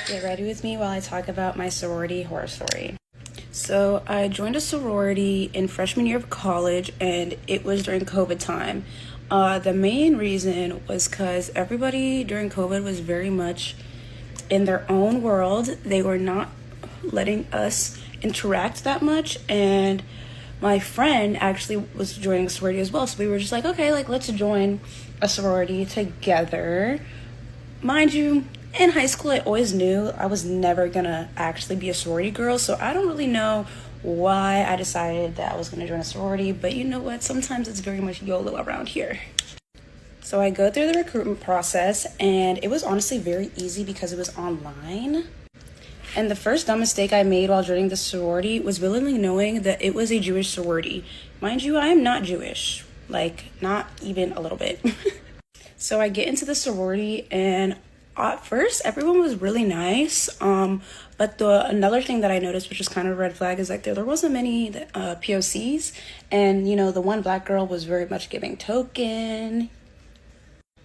Get ready with me while I talk about my sorority horror story. So I joined a sorority in freshman year of college, and it was during COVID time. The main reason was because everybody during COVID was very much in their own world. They were not letting us interact that much, and my friend actually was joining a sorority as well. So we were just like, okay, like let's join a sorority together. Mind you, in high school, I always knew I was never gonna actually be a sorority girl, so I don't really know why I decided that I was gonna join a sorority, but you know what? Sometimes it's very much YOLO around here. So I go through the recruitment process, and it was honestly very easy because it was online. And the first dumb mistake I made while joining the sorority was willingly knowing that it was a Jewish sorority. Mind you, I am not Jewish, like not even a little bit. So I get into the sorority, and at first everyone was really nice. But another thing that I noticed, which is kind of a red flag, is like there wasn't many POCs, and you know the one black girl was very much giving token.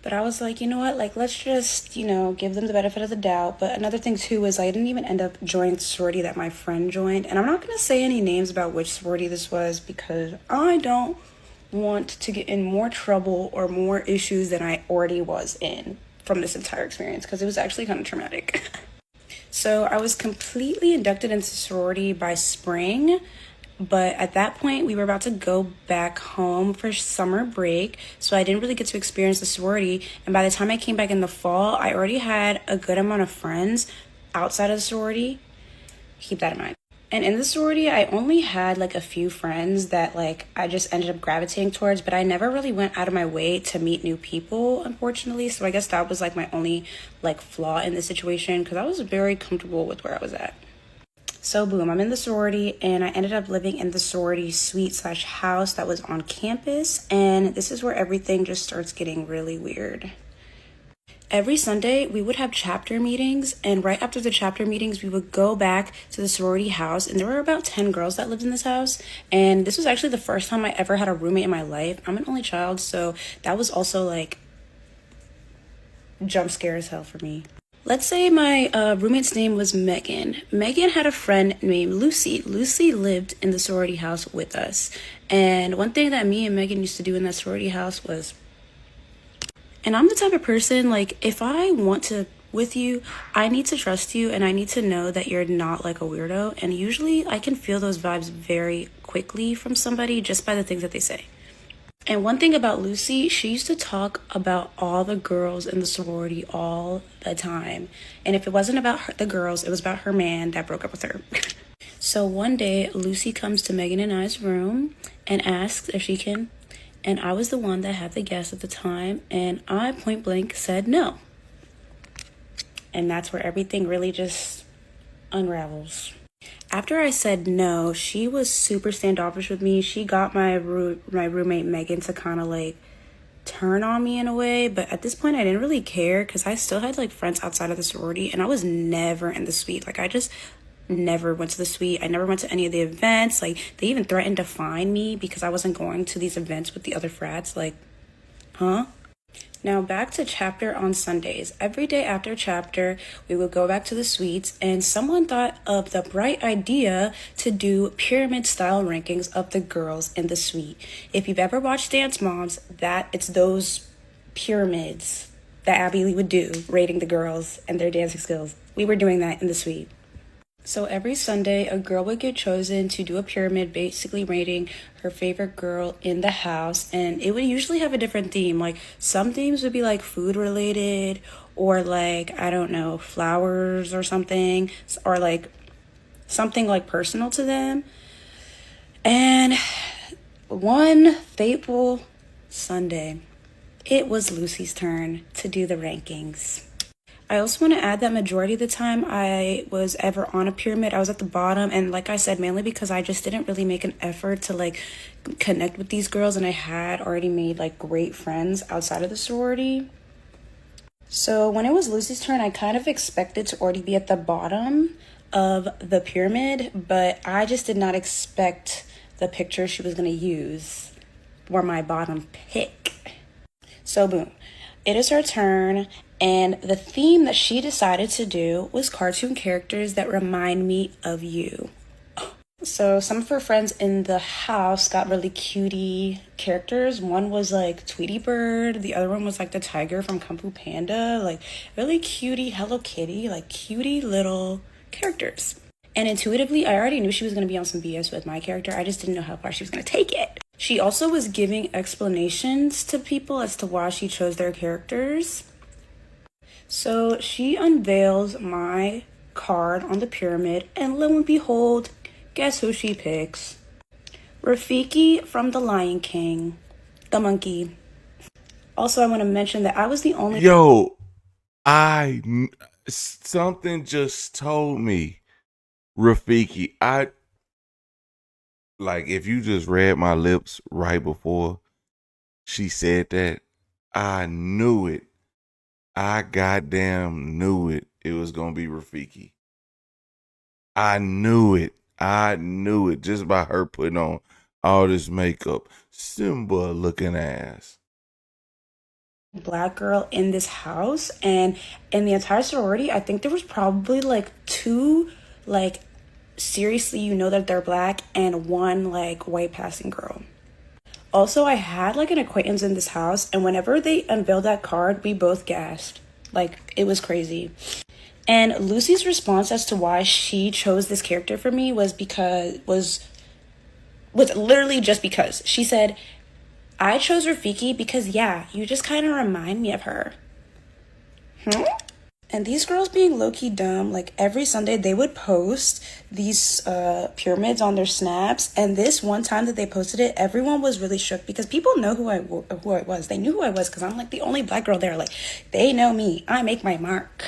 But I was like, you know what, like let's just, you know, give them the benefit of the doubt. But another thing too was I didn't even end up joining the sorority that my friend joined, and I'm not gonna say any names about which sorority this was because I don't want to get in more trouble or more issues than I already was in from this entire experience, because it was actually kind of traumatic. So I was completely inducted into sorority by spring, but at that point we were about to go back home for summer break, so I didn't really get to experience the sorority. And by the time I came back in the fall, I already had a good amount of friends outside of the sorority. Keep that in mind. And in the sorority, I only had like a few friends that like I just ended up gravitating towards, but I never really went out of my way to meet new people, unfortunately. So I guess that was like my only like flaw in the situation, because I was very comfortable with where I was at. So boom, I'm in the sorority, and I ended up living in the sorority suite / house that was on campus. And this is where everything just starts getting really weird. Every Sunday, we would have chapter meetings, and right after the chapter meetings, we would go back to the sorority house, and there were about 10 girls that lived in this house, and this was actually the first time I ever had a roommate in my life. I'm an only child, so that was also, like, jump scare as hell for me. Let's say my roommate's name was Megan. Megan had a friend named Lucy. Lucy lived in the sorority house with us, and one thing that me and Megan used to do in that sorority house was... And I'm the type of person, like, if I want to with you, I need to trust you, and I need to know that you're not like a weirdo. And usually I can feel those vibes very quickly from somebody just by the things that they say. And one thing about Lucy, she used to talk about all the girls in the sorority all the time. And if it wasn't about the girls, it was about her man that broke up with her. So one day, Lucy comes to Megan and I's room and asks if she can... And I was the one that had the gas at the time, and I point blank said no. And that's where everything really just unravels. After I said no, she was super standoffish with me. She got my roommate Megan to kind of like turn on me in a way, but at this point I didn't really care because I still had like friends outside of the sorority, and I was never in the suite. Like I just never went to the suite. I never went to any of the events. Like they even threatened to fine me because I wasn't going to these events with the other frats. Like, huh? Now back to chapter on Sundays. Every day after chapter, we would go back to the suites, and someone thought of the bright idea to do pyramid style rankings of the girls in the suite. If you've ever watched Dance Moms, it's those pyramids that Abby would do, rating the girls and their dancing skills. We were doing that in the suite. So every Sunday, a girl would get chosen to do a pyramid, basically rating her favorite girl in the house. And it would usually have a different theme. Like some themes would be like food related, or like, I don't know, flowers or something, or like something like personal to them. And one fateful Sunday, it was Lucy's turn to do the rankings. I also want to add that majority of the time I was ever on a pyramid, I was at the bottom. And like I said, mainly because I just didn't really make an effort to like connect with these girls. And I had already made like great friends outside of the sorority. So when it was Lucy's turn, I kind of expected to already be at the bottom of the pyramid. But I just did not expect the picture she was going to use for my bottom pick. So boom. It is her turn, And the theme that she decided to do was cartoon characters that remind me of you. So some of her friends in the house got really cutie characters. One was like Tweety Bird. The other one was like the tiger from Kung Fu Panda. Like really cutie Hello Kitty, like cutie little characters. And intuitively, I already knew she was going to be on some BS with my character. I just didn't know how far she was going to take it. She also was giving explanations to people as to why she chose their characters. So she unveils my card on the pyramid, and lo and behold, guess who she picks? Rafiki from The Lion King, the monkey. Also, I want to mention that I was the only... Yo, something just told me, Rafiki. If you just read my lips right before she said that, I knew it. I goddamn knew it. It was gonna be Rafiki. I knew it. I knew it just by her putting on all this makeup. Simba looking ass. Black girl in this house, and in the entire sorority, I think there was probably like two, like, seriously, you know that they're black, and one like white passing girl. Also, I had like an acquaintance in this house, and whenever they unveiled that card, we both gasped. Like, it was crazy. And Lucy's response as to why she chose this character for me was literally just because. She said, I chose Rafiki because, yeah, you just kind of remind me of her. And these girls being low-key dumb, like every Sunday they would post these pyramids on their snaps. And this one time that they posted it, everyone was really shook because people know who I was. They knew who I was because I'm like the only black girl there. Like, they know me. I make my mark.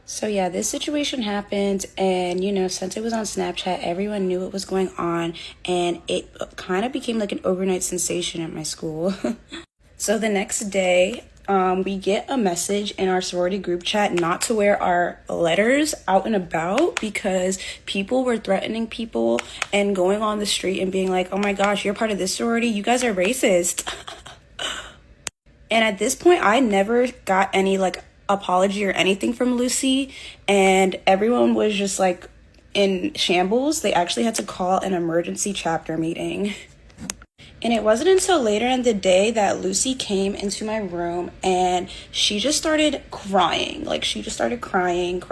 So yeah, this situation happened, and since it was on Snapchat, everyone knew what was going on, and it kind of became like an overnight sensation at my school. So the next day, we get a message in our sorority group chat not to wear our letters out and about because people were threatening people and going on the street and being like, oh my gosh, you're part of this sorority, you guys are racist. And at this point, I never got any like apology or anything from Lucy, and everyone was just like in shambles. They actually had to call an emergency chapter meeting. And it wasn't until later in the day that Lucy came into my room and she just started crying. Like, she just started crying.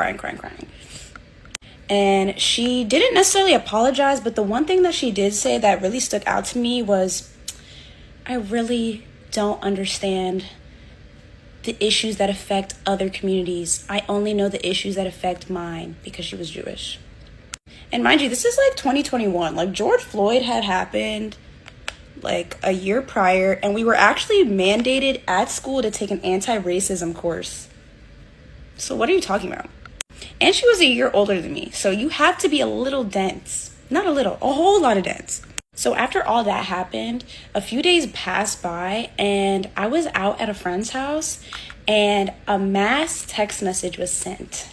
And she didn't necessarily apologize, but the one thing that she did say that really stuck out to me was, I really don't understand the issues that affect other communities. I only know the issues that affect mine, because she was Jewish. And mind you, this is like 2021. Like, George Floyd had happened like a year prior, and we were actually mandated at school to take an anti-racism course. So what are you talking about? And she was a year older than me, so you have to be a little dense. Not a little, a whole lot of dense. So after all that happened, a few days passed by, and I was out at a friend's house, and a mass text message was sent.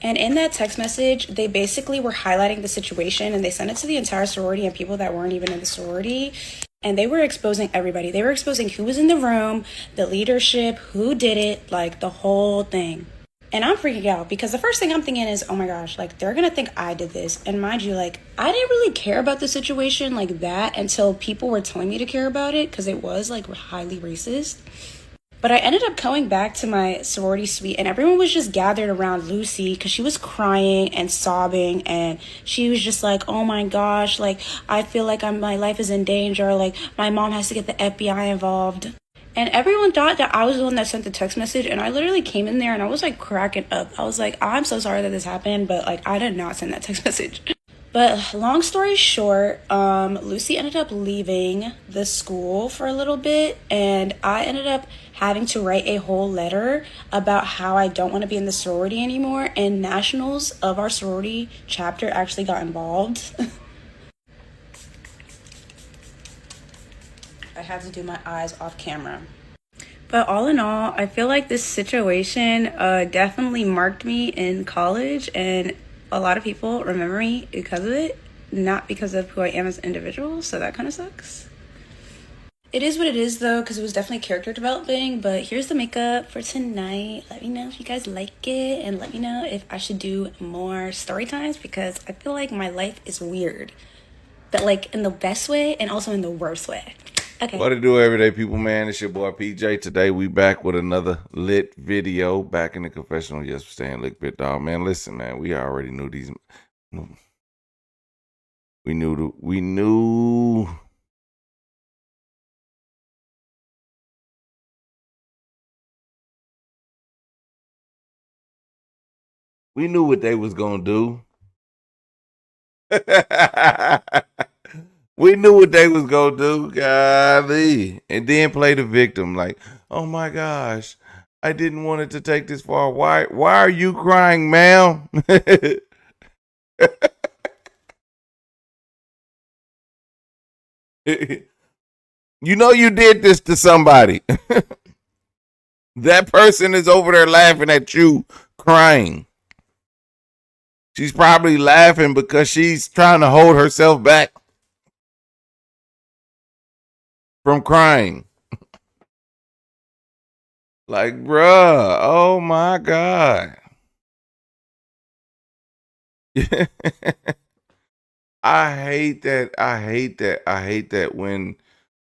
And in that text message, they basically were highlighting the situation, and they sent it to the entire sorority and people that weren't even in the sorority. And they were exposing everybody. They were exposing who was in the room, the leadership, who did it, like the whole thing. And I'm freaking out because the first thing I'm thinking is, oh my gosh, like they're going to think I did this. And mind you, like I didn't really care about the situation like that until people were telling me to care about it, because it was like highly racist. But I ended up going back to my sorority suite, and everyone was just gathered around Lucy because she was crying and sobbing, and she was just like, oh my gosh, like I feel like my life is in danger, like my mom has to get the FBI involved. And everyone thought that I was the one that sent the text message, and I literally came in there and I was like cracking up. I was like, I'm so sorry that this happened, but like I did not send that text message. But long story short, Lucy ended up leaving the school for a little bit, and I ended up having to write a whole letter about how I don't want to be in the sorority anymore, and nationals of our sorority chapter actually got involved. I had to do my eyes off camera. But all in all, I feel like this situation definitely marked me in college, and a lot of people remember me because of it, not because of who I am as an individual, so that kind of sucks. It is what it is though, because it was definitely character developing. But here's the makeup for tonight. Let me know if you guys like it, and let me know if I should do more story times because I feel like my life is weird, but like in the best way and also in the worst way. Okay. What to do, everyday people, man? It's your boy PJ. Today we back with another lit video. Back in the confessional. Yes, we're staying lit, bit dog. Man, listen, man. We already knew these. We knew. We knew what they was gonna do. We knew what they was gonna do, golly, and then play the victim. Like, oh my gosh, I didn't want it to take this far. Why are you crying, ma'am? You know you did this to somebody. That person is over there laughing at you, crying. She's probably laughing because she's trying to hold herself back from crying. Like, bruh, oh my God. I hate that. I hate that. I hate that when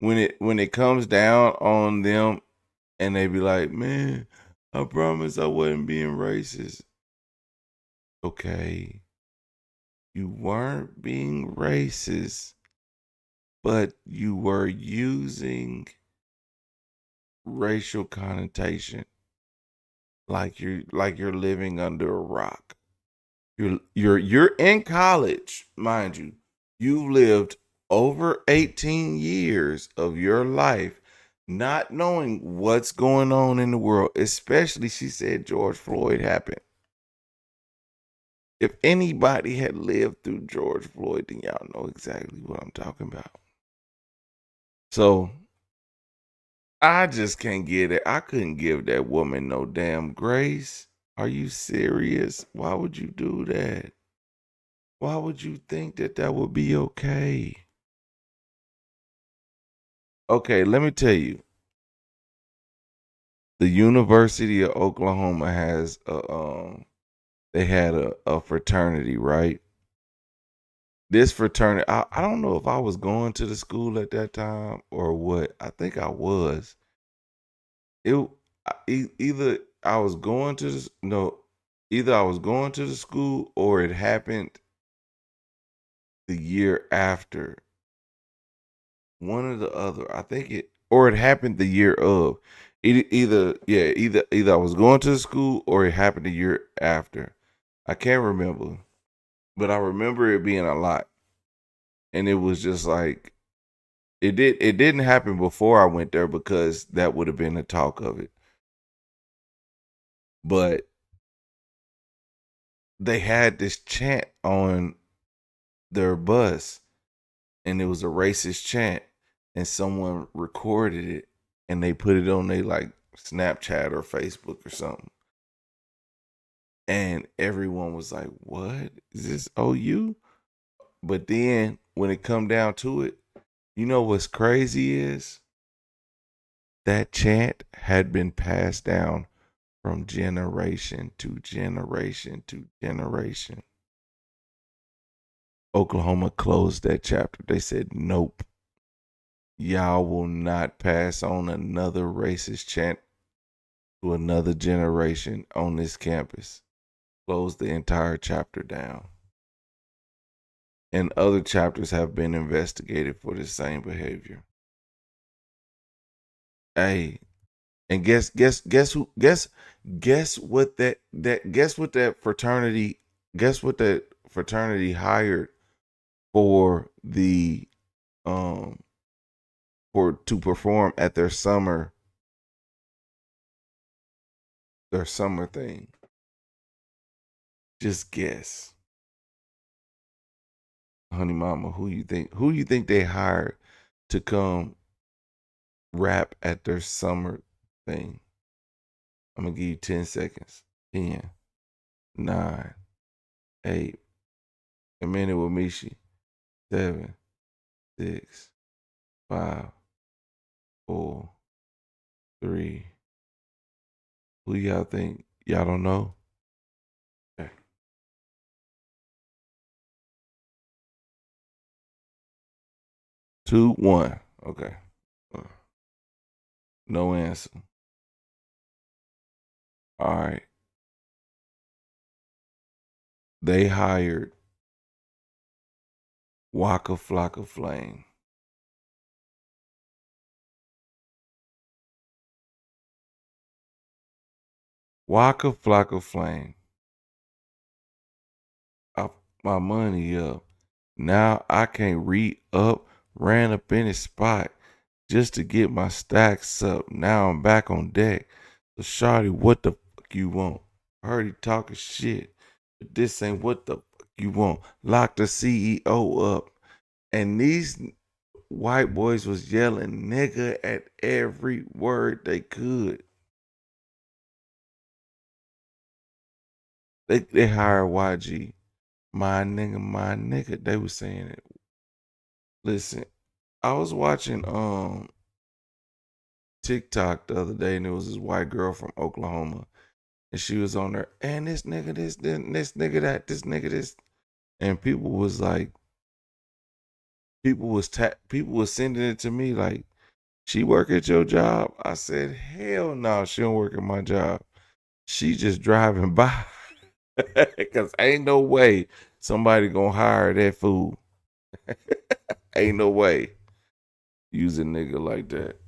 it comes down on them and they be like, man, I promise I wasn't being racist. Okay. You weren't being racist, but you were using racial connotation like you're living under a rock. You're in college, mind you. You've lived over 18 years of your life not knowing what's going on in the world, especially she said George Floyd happened. If anybody had lived through George Floyd, then y'all know exactly what I'm talking about. So I just can't get it. I couldn't give that woman no damn grace. Are you serious? Why would you do that? Why would you think that that would be okay? Okay, let me tell you. The University of Oklahoma has they had a fraternity, right? This fraternity, I don't know if I was going to the school at that time or what. I think I was. It either I was going to the no, either I was going to the school or it happened the year after. One or the other. I think it or it happened the year of. Either I was going to the school or it happened the year after. I can't remember, but I remember it being a lot, and it was just like it didn't happen before I went there because that would have been the talk of it. But they had this chant on their bus, and it was a racist chant, and someone recorded it and they put it on their like Snapchat or Facebook or something. And everyone was like, what? Is this OU? But then when it come down to it, you know what's crazy is that chant had been passed down from generation to generation to generation. Oklahoma closed that chapter. They said, nope, y'all will not pass on another racist chant to another generation on this campus. Closed the entire chapter down. And other chapters have been investigated for the same behavior. Hey, and guess what that fraternity hired for the um for to perform at their summer thing. Just guess. Honey mama, who you think they hired to come rap at their summer thing? I'm gonna give you 10 seconds. 10, 9, 8, a minute with Mishi. 7, 6, 5, 4, 3. Who y'all think? Y'all don't know? Okay. 2, 1. Okay. Uh, No answer. All right. They hired Waka Flocka Flame. Waka Flocka Flame. I, my money up. Now I can't re-up. Ran up in his spot just to get my stacks up. Now I'm back on deck. So shawty, what the fuck you want? I heard he talking shit, but this ain't what the fuck you want. Lock the CEO up. And these white boys was yelling nigga at every word they could. They hired YG. My nigga, my nigga. They was saying it. Listen, I was watching TikTok the other day, and it was this white girl from Oklahoma, and she was on there, and this nigga this nigga that, this nigga this, and people was like, people was sending it to me like, she work at your job? I said, hell no, she don't work at my job. She just driving by, cause ain't no way somebody gonna hire that fool. Ain't no way use a nigga like that.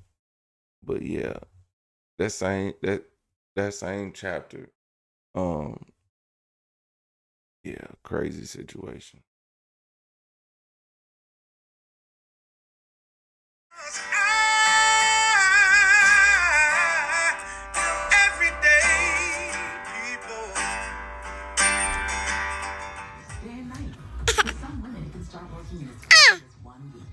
But yeah, that same chapter. Um, yeah, crazy situation. Everyday people. Day and night. For some women, it can start working in as fast as 1 week.